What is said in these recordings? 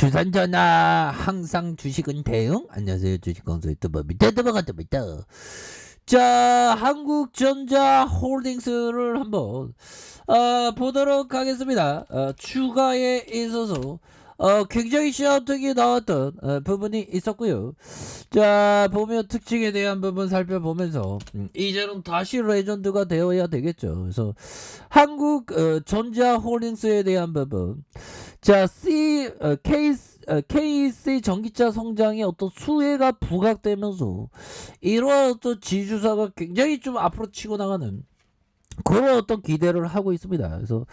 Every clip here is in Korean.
주산전화 항상 주식은 대응. 안녕하세요, 주식공수 유튜버 밑에드버가드입니다. 자, 한국전자 홀딩스를 한번 보도록 하겠습니다. 추가에 있어서 굉장히 샤우팅이 나왔던 부분이 있었고요. 자, 보면 특징에 대한 부분 살펴보면서 이제는 다시 레전드가 되어야 되겠죠. 그래서 한국 전자 홀딩스에 대한 부분, 자, KC 전기차 성장에 어떤 수혜가 부각되면서 이러한 어떤 지주사가 굉장히 좀 앞으로 치고 나가는 그런 어떤 기대를 하고 있습니다. 그래서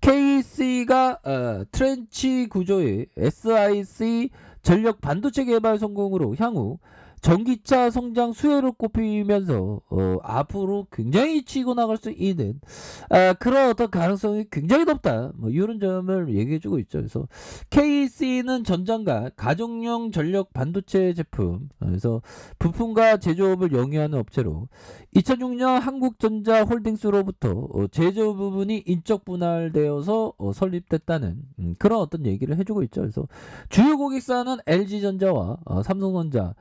KC가 트렌치 구조의 SiC 전력 반도체 개발 성공으로 향후 전기차 성장 수혜를 꼽히면서 앞으로 굉장히 치고 나갈 수 있는 그런 어떤 가능성이 굉장히 높다. 뭐 이런 점을 얘기해주고 있죠. 그래서 KC는 전장과 가정용 전력 반도체 제품, 그래서 부품과 제조업을 영위하는 업체로 2006년 한국전자 홀딩스로부터 제조 부분이 인적 분할되어서 설립됐다는 그런 어떤 얘기를 해주고 있죠. 그래서 주요 고객사는 LG전자와 삼성전자,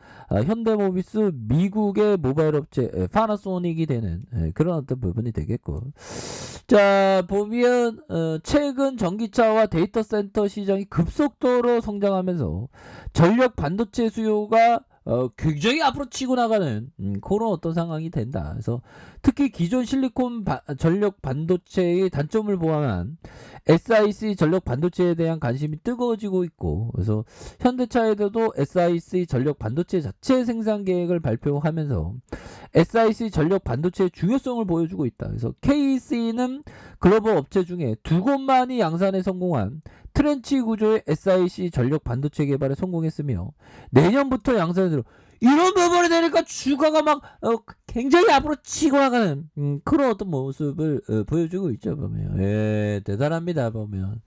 현대모비스, 미국의 모바일 업체 파나소닉이 되는 그런 어떤 부분이 되겠고, 자, 보면 최근 전기차와 데이터 센터 시장이 급속도로 성장하면서 전력 반도체 수요가 굉장히 앞으로 치고 나가는 그런 어떤 상황이 된다. 그래서 특히 기존 실리콘 전력 반도체의 단점을 보완한 SiC 전력 반도체에 대한 관심이 뜨거워지고 있고, 그래서 현대차에서도 SiC 전력 반도체 자체 생산 계획을 발표하면서 SiC 전력 반도체의 중요성을 보여주고 있다. 그래서 KC는 글로벌 업체 중에 두 곳만이 양산에 성공한 트렌치 구조의 SiC 전력 반도체 개발에 성공했으며 내년부터 양산에 들어 이런 부분이 되니까 주가가 막 굉장히 앞으로 치고 나가는 그런 어떤 모습을 보여주고 있죠. 보면 대단합니다. 보면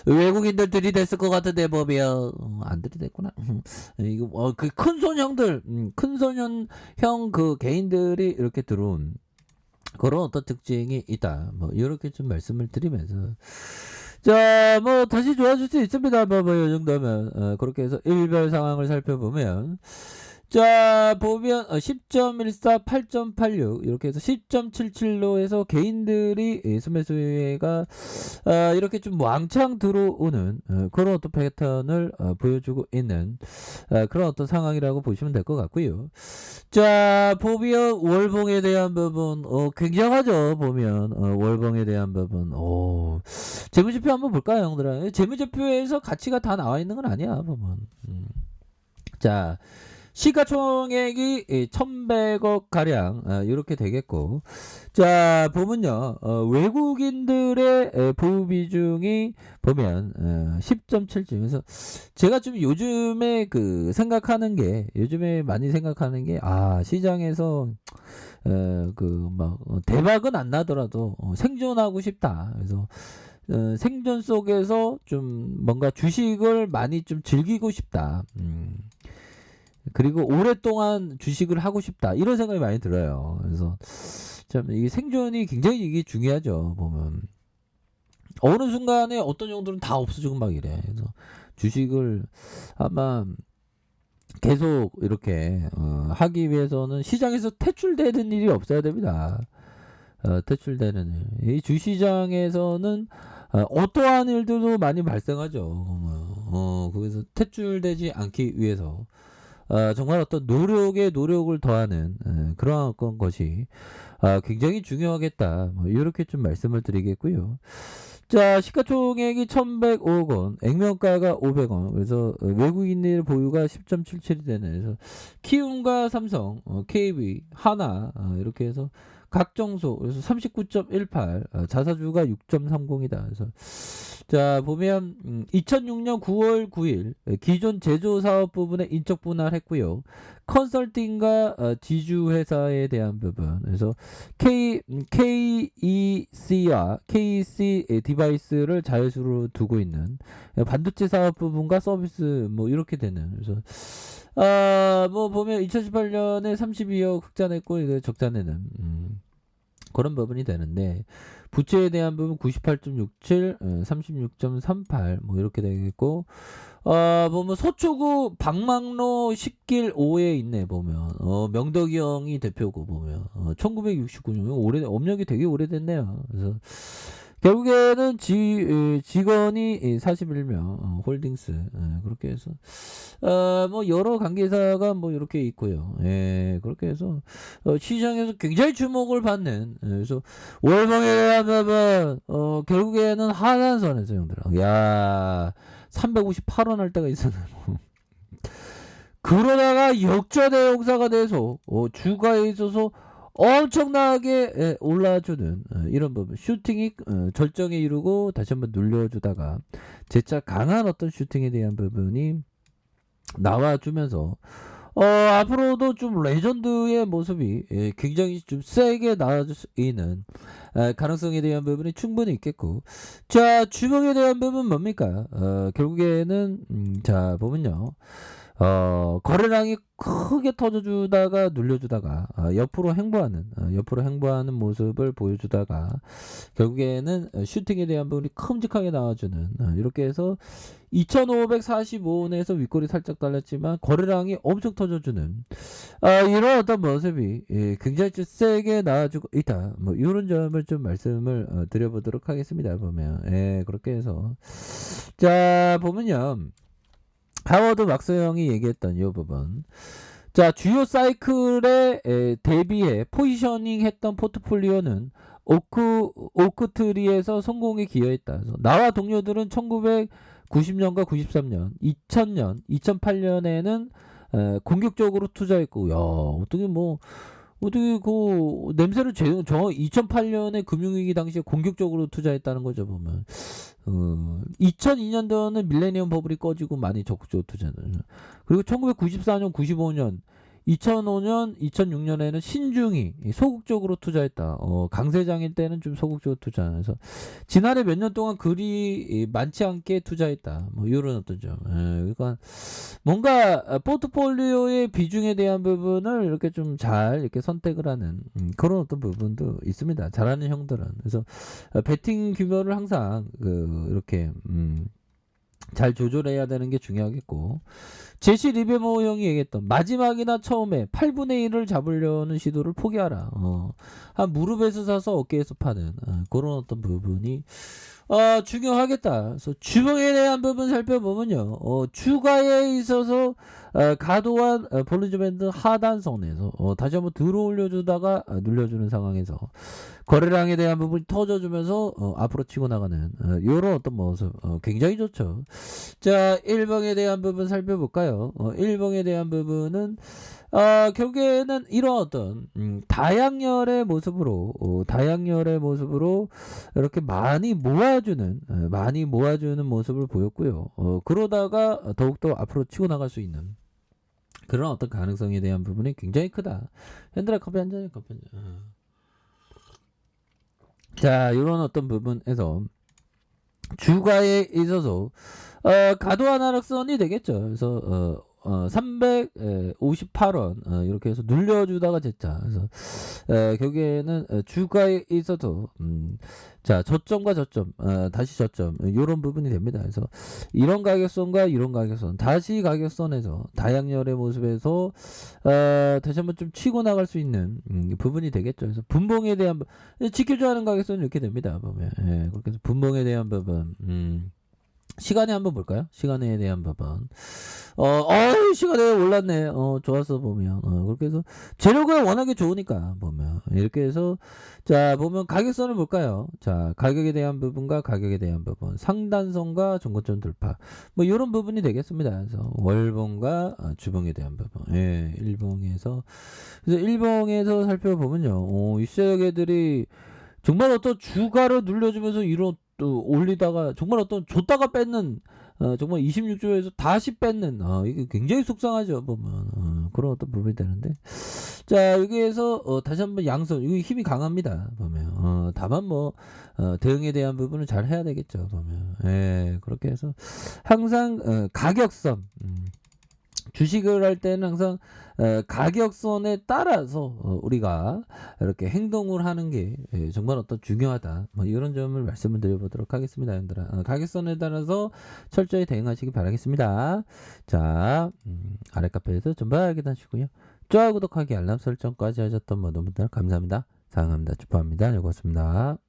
외국인들 들이댔을 것 같은데 보면 안 들이댔구나. 이거 그 큰손형들 큰손형 그 개인들이 이렇게 들어온 그런 어떤 특징이 있다. 뭐 이렇게 좀 말씀을 드리면서, 자, 뭐 다시 좋아질 수 있습니다. 뭐 이 정도면 그렇게 해서 일별 상황을 살펴보면, 자, 보면 10.14, 8.86 이렇게 해서 10.77로 해서 개인들이 수매수혜가 이렇게 좀 왕창 들어오는 그런 어떤 패턴을 보여주고 있는 그런 어떤 상황이라고 보시면 될 것 같고요. 자, 보면 월봉에 대한 부분 굉장하죠. 보면 월봉에 대한 부분 재무제표 한번 볼까요, 형들아? 재무제표에서 가치가 다 나와 있는 건 아니야, 보면. 자, 시가총액이 1100억 가량 이렇게 되겠고, 자, 보면요, 외국인들의 보유 비중이 보면 10.7쯤. 그래서 제가 좀 요즘에 그 생각하는 게, 요즘에 많이 생각하는 게, 시장에서 그 막 대박은 안 나더라도 생존하고 싶다. 그래서 생존 속에서 좀 뭔가 주식을 많이 좀 즐기고 싶다. 그리고 오랫동안 주식을 하고 싶다. 이런 생각이 많이 들어요. 그래서 참 이게 생존이 굉장히 이게 중요하죠. 보면 어느 순간에 어떤 정도는 다 없어지고 막 이래. 그래서 주식을 아마 계속 이렇게 하기 위해서는 시장에서 퇴출되는 일이 없어야 됩니다. 퇴출되는 일. 이 주시장에서는 어떠한 일들도 많이 발생하죠. 거기서 퇴출되지 않기 위해서 정말 어떤 노력을 더하는 그러한 어떤 것이 굉장히 중요하겠다. 뭐 이렇게 좀 말씀을 드리겠고요. 자, 시가총액이 1105억 원, 액면가가 500원. 그래서 외국인들 보유가 10.77이 되네. 그래서 키움과 삼성, KB, 하나 이렇게 해서 각정소, 그래서 39.18, 자사주가 6.30이다. 그래서 자, 보면 2006년 9월 9일 기존 제조 사업 부분에 인적 분할했고요. 컨설팅과 지주 회사에 대한 부분. 그래서 KEC와 KC 디바이스를 자회수로 두고 있는 반도체 사업 부분과 서비스 뭐 이렇게 되는. 그래서 뭐 보면 2018년에 32억 흑자냈고 이거 적자내는 그런 부분이 되는데, 부채에 대한 부분 98.67, 36.38 뭐 이렇게 되겠고, 보면 서초구 방망로 10길 5에 있네 보면 명덕이 형이 대표고 보면 1969년 오래 업력이 되게 오래됐네요. 그래서 결국에는 직원이 41명 홀딩스 그렇게 해서 뭐 여러 관계사가 뭐 이렇게 있고요. 예, 그렇게 해서 시장에서 굉장히 주목을 받는 그래서 월봉에 대한 부분 결국에는 하단선에서 형들아 야 358원 할 때가 있었네. 그러다가 역전의 용사가 돼서 주가에 있어서 엄청나게 올라주는 이런 부분 슈팅이 절정에 이르고 다시 한번 눌려주다가 재차 강한 어떤 슈팅에 대한 부분이 나와주면서 앞으로도 좀 레전드의 모습이 굉장히 좀 세게 나와줄 수 있는 가능성에 대한 부분이 충분히 있겠고 자 주목에 대한 부분 뭡니까 결국에는 자 보면요 거래량이 크게 터져주다가 눌려주다가 옆으로 행보하는 모습을 보여주다가 결국에는 슈팅에 대한 부분이 큼직하게 나와주는 이렇게 해서 2545원에서 윗골이 살짝 달렸지만 거래량이 엄청 터져주는 이런 어떤 모습이 굉장히 좀 세게 나와주고 있다 뭐 이런 점을 좀 말씀을 드려보도록 하겠습니다. 보면 그렇게 해서 자 보면요 하워드 막스 형이 얘기했던 이 부분 자 주요 사이클에 대비해 포지셔닝 했던 포트폴리오는 오크트리에서 성공에 기여했다. 그래서 나와 동료들은 1990년과 93년 2000년 2008년에는 공격적으로 투자했고 야 어떻게 그 냄새를 저 2008년에 금융위기 당시에 공격적으로 투자했다는 거죠 보면 2002년도는 밀레니엄 버블이 꺼지고 많이 적극적으로 투자했잖아요. 그리고 1994년 95년 2005년 2006년에는 신중히 소극적으로 투자했다. 강세장일 때는 좀 소극적으로 투자해서 지난해 몇 년 동안 그리 많지 않게 투자했다. 뭐 이런 어떤 점. 그러니까 뭔가 포트폴리오의 비중에 대한 부분을 이렇게 좀 잘 이렇게 선택을 하는 그런 어떤 부분도 있습니다. 잘하는 형들은. 그래서 베팅 규모를 항상 이렇게 잘 조절해야 되는 게 중요하겠고 제시 리베모 형이 얘기했던 마지막이나 처음에 8분의 1을 잡으려는 시도를 포기하라. 한 무릎에서 사서 어깨에서 파는 그런 어떤 부분이 중요하겠다. 그래서 주봉에 대한 부분 살펴보면요. 주가에 있어서 과도한 볼리저 밴드 하단선에서 다시 한번 들어 올려주다가 눌려주는 상황에서 거래량에 대한 부분이 터져주면서 앞으로 치고 나가는 이런 어떤 모습 굉장히 좋죠. 자 1봉에 대한 부분 살펴볼까요? 1봉에 대한 부분은 결국에는 이런 어떤 다양열의 모습으로 이렇게 많이 모아주는 모습을 보였고요. 그러다가 더욱더 앞으로 치고 나갈 수 있는 그런 어떤 가능성에 대한 부분이 굉장히 크다. 현들아 커피 한 잔에 커피 한 잔. 자 이런 어떤 부분에서 주가에 있어서 과도한 하락선이 되겠죠. 그래서 358원 이렇게 해서 눌려주다가 됐자. 그래서 결국에는 주가에 있어도 자 저점과 저점 다시 저점 이런 부분이 됩니다. 그래서 이런 가격선과 이런 가격선 다시 가격선에서 다양열의 모습에서 다시 한번 좀 치고 나갈 수 있는 부분이 되겠죠. 그래서 분봉에 대한 지켜줘야 하는 가격선은 이렇게 됩니다. 보면 그렇게 해서 분봉에 대한 부분 시간에 한번 볼까요? 시간에 대한 부분. 시간에 올랐네. 좋았어, 보면. 그렇게 해서, 재료가 워낙에 좋으니까, 보면. 이렇게 해서, 자, 보면 가격선을 볼까요? 자, 가격에 대한 부분과 가격에 대한 부분. 상단선과 종고점 돌파. 뭐, 이런 부분이 되겠습니다. 그래서, 월봉과 주봉에 대한 부분. 예, 일봉에서. 그래서, 일봉에서 살펴보면요. 이 세력애들이 정말 어떤 주가를 눌려주면서 이런 또 올리다가 정말 어떤 줬다가 뺏는 정말 26조에서 다시 뺏는 이게 굉장히 속상하죠 보면 그런 어떤 부분이 되는데 자 여기에서 다시 한번 양손 이거 힘이 강합니다 보면 다만 뭐 대응에 대한 부분은 잘 해야 되겠죠 보면 그렇게 해서 항상 가격선 주식을 할 때는 항상 가격선에 따라서 우리가 이렇게 행동을 하는 게 정말 어떤 중요하다. 뭐 이런 점을 말씀을 드려보도록 하겠습니다, 여러분들아. 가격선에 따라서 철저히 대응하시기 바라겠습니다. 자, 아래 카페에서 전부 확인하시고요. 좋아요, 구독하기, 알람 설정까지 하셨던 모든 분들 감사합니다. 사랑합니다. 축하합니다. 즐거웠습니다.